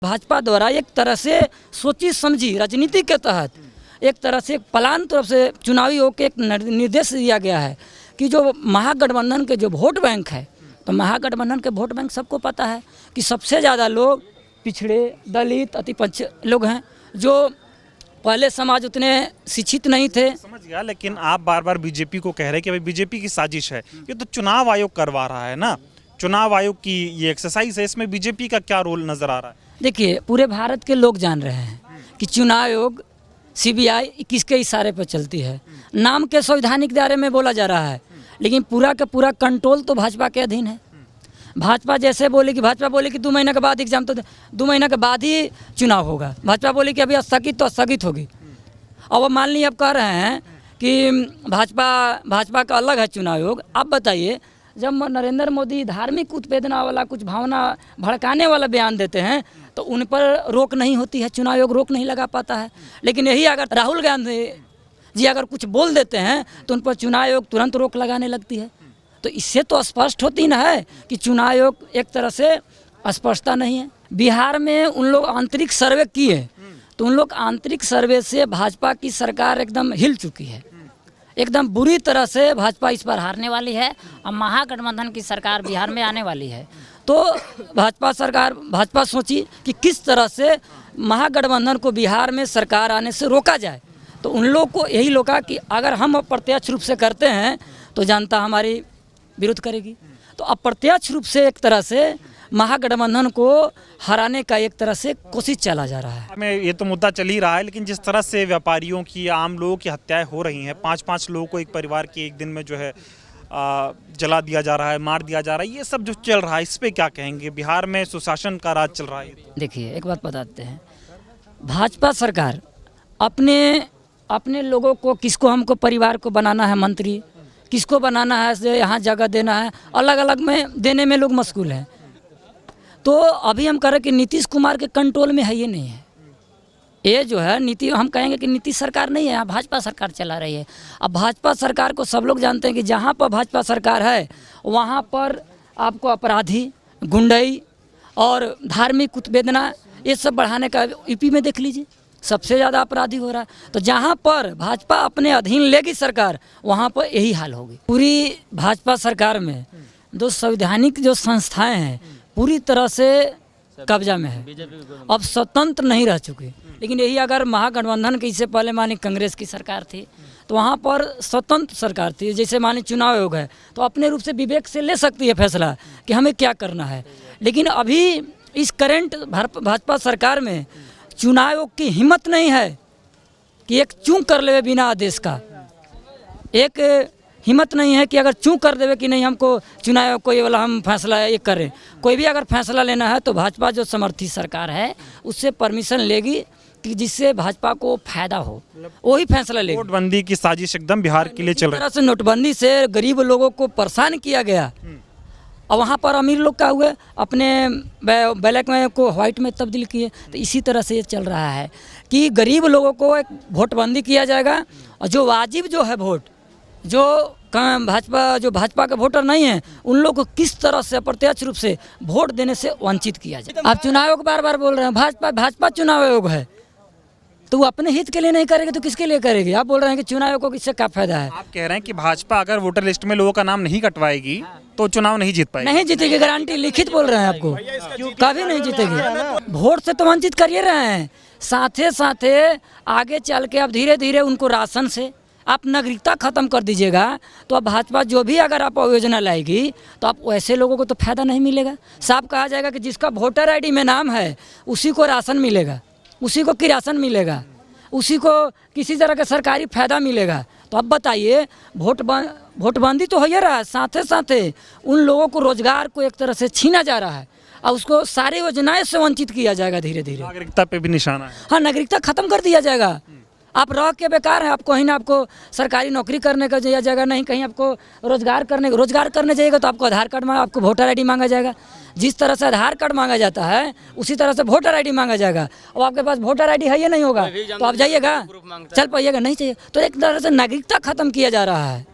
भाजपा द्वारा एक तरह से सोची समझी राजनीति के तहत एक तरह से एक प्लान तरफ से चुनावी हो के एक निर्देश दिया गया है कि जो महागठबंधन के जो वोट बैंक है, तो महागठबंधन के वोट बैंक सबको पता है कि सबसे ज़्यादा लोग पिछड़े, दलित, अतिपक्ष लोग हैं, जो पहले समाज उतने शिक्षित नहीं थे। समझ गया, लेकिन आप बार बार बीजेपी को कह रहे हैं कि भाई बीजेपी की साजिश है। ये तो चुनाव आयोग करवा रहा है ना, चुनाव आयोग की ये एक्सरसाइज है, इसमें बीजेपी का क्या रोल नजर आ रहा है? देखिए, पूरे भारत के लोग जान रहे हैं कि चुनाव आयोग सीबीआई किसके इशारे पर चलती है। नाम के संवैधानिक दायरे में बोला जा रहा है, लेकिन पूरा का पूरा कंट्रोल तो भाजपा के अधीन है। भाजपा जैसे बोले कि भाजपा बोले कि 2 महीने के बाद एग्जाम, तो 2 महीने के बाद ही चुनाव होगा। भाजपा बोले कि अभी स्थगित तो स्थगित होगी। अब मान लीजिए आप कह रहे हैं कि भाजपा का अलग है चुनाव आयोग। आप बताइए, जब नरेंद्र मोदी धार्मिक उत्तेजना वाला कुछ भावना भड़काने वाला बयान देते हैं तो उन पर रोक नहीं होती है, चुनाव आयोग रोक नहीं लगा पाता है। लेकिन यही अगर राहुल गांधी जी अगर कुछ बोल देते हैं तो उन पर चुनाव आयोग तुरंत रोक लगाने लगती है। तो इससे तो स्पष्ट होती न है कि चुनाव आयोग एक तरह से स्पष्टता नहीं है। बिहार में उन लोग आंतरिक सर्वे किए तो उन लोग आंतरिक सर्वे से भाजपा की सरकार एकदम हिल चुकी है, एकदम बुरी तरह से भाजपा इस बार हारने वाली है और महागठबंधन की सरकार बिहार में आने वाली है। तो भाजपा सोची कि किस तरह से महागठबंधन को बिहार में सरकार आने से रोका जाए। तो उन लोग को यही लगा कि अगर हम अप्रत्यक्ष रूप से करते हैं तो जनता हमारी विरोध करेगी। तो अप्रत्यक्ष रूप से एक तरह से महागठबंधन को हराने का एक तरह से कोशिश चला जा रहा है। में ये तो मुद्दा चल ही रहा है, लेकिन जिस तरह से व्यापारियों की, आम लोगों की हत्याएं हो रही हैं, 5-5 लोगों को एक परिवार के एक दिन में जो है जला दिया जा रहा है, मार दिया जा रहा है, ये सब जो चल रहा है इस पे क्या कहेंगे? बिहार में सुशासन का राज चल रहा है। देखिए, एक बात बताते हैं, भाजपा सरकार अपने लोगों को, किसको हमको परिवार को बनाना है मंत्री, किसको बनाना है यहाँ जगह देना है, अलग अलग में देने में लोग मशगूल हैं। तो अभी हम कह रहे हैं कि नीतीश कुमार के कंट्रोल में है, ये नहीं है। ये जो है नीति, हम कहेंगे कि नीतीश सरकार नहीं है, यहाँ भाजपा सरकार चला रही है। अब भाजपा सरकार को सब लोग जानते हैं कि जहाँ पर भाजपा सरकार है वहाँ पर आपको अपराधी, गुंडई और धार्मिक उत्तेजना ये सब बढ़ाने का यूपी में देख लीजिए, सबसे ज़्यादा अपराधी हो रहा है। तो जहाँ पर भाजपा अपने अधीन लेगी सरकार, वहाँ पर यही हाल होगी। पूरी भाजपा सरकार में जो संवैधानिक जो संस्थाएं हैं पूरी तरह से कब्जा में है, अब स्वतंत्र नहीं रह चुकी। लेकिन यही अगर महागठबंधन के इससे पहले मानी कांग्रेस की सरकार थी तो वहाँ पर स्वतंत्र सरकार थी। जैसे मानी चुनाव आयोग है तो अपने रूप से विवेक से ले सकती है फैसला कि हमें क्या करना है। लेकिन अभी इस करंट भाजपा सरकार में चुनाव आयोग की हिम्मत नहीं है कि एक चूक कर ले बिना आदेश का, एक हिम्मत नहीं है कि अगर चूक कर देवे कि नहीं हमको चुनाव आयोग को ये वाला हम फैसला ये करें। कोई भी अगर फैसला लेना है तो भाजपा जो समर्थित सरकार है उससे परमिशन लेगी कि जिससे भाजपा को फायदा हो, वही फैसला लेगी। नोटबंदी की साजिश एकदम बिहार के लिए चल रही है। तरह से नोटबंदी से गरीब लोगों को परेशान किया गया और वहाँ पर अमीर लोग क्या हुए, अपने ब्लैक में को व्हाइट में तब्दील किए। तो इसी तरह से ये चल रहा है कि गरीब लोगों को एक वोटबंदी किया जाएगा और जो वाजिब जो है वोट, जो भाजपा के वोटर नहीं हैं उन लोग को किस तरह से अप्रत्यक्ष रूप से वोट देने से वंचित किया जाए। आप चुनाव आयोग बार बार बोल रहे हैं, भाजपा चुनाव आयोग है तो वो अपने हित के लिए नहीं करेगी तो किसके लिए करेगी? आप बोल रहे हैं कि चुनाव आयोग को इससे क्या फायदा है? आप कह रहे हैं कि भाजपा अगर वोटर लिस्ट में लोगों का नाम नहीं कटवाएगी तो चुनाव नहीं जीत पाएगी। नहीं जीतेगी, गारंटी लिखित बोल रहे हैं आपको, कभी नहीं जीतेगी। वोट से तो वंचित कर ही रहे हैं, साथे आगे चल के अब धीरे धीरे उनको राशन से आप नागरिकता खत्म कर दीजिएगा तो अब भाजपा जो भी अगर आप योजना लाएगी तो आप वैसे लोगों को तो फायदा नहीं मिलेगा। साफ कहा जाएगा कि जिसका वोटर आईडी में नाम है उसी को राशन मिलेगा, उसी को किरासन मिलेगा, उसी को किसी तरह का सरकारी फायदा मिलेगा। तो अब बताइए, वोटबंदी तो हो ही रहा है, साथे उन लोगों को रोजगार को एक तरह से छीना जा रहा है और उसको सारी योजनाएं से वंचित किया जाएगा धीरे धीरे। नागरिकता पे भी निशाना है। हाँ, नागरिकता खत्म कर दिया जाएगा। आप रह के बेकार है, आप कहीं ना आपको सरकारी नौकरी करने का जगह नहीं, कहीं आपको रोजगार करने जाइएगा तो आपको आधार कार्ड मांगा, आपको वोटर आईडी मांगा जाएगा। जिस तरह से आधार कार्ड मांगा जाता है उसी तरह से वोटर आईडी मांगा जाएगा। और आपके पास वोटर आईडी है या नहीं होगा तो आप जाइएगा, चल पाइएगा, नहीं चाहिए। तो एक तरह से नागरिकता खत्म किया जा रहा है।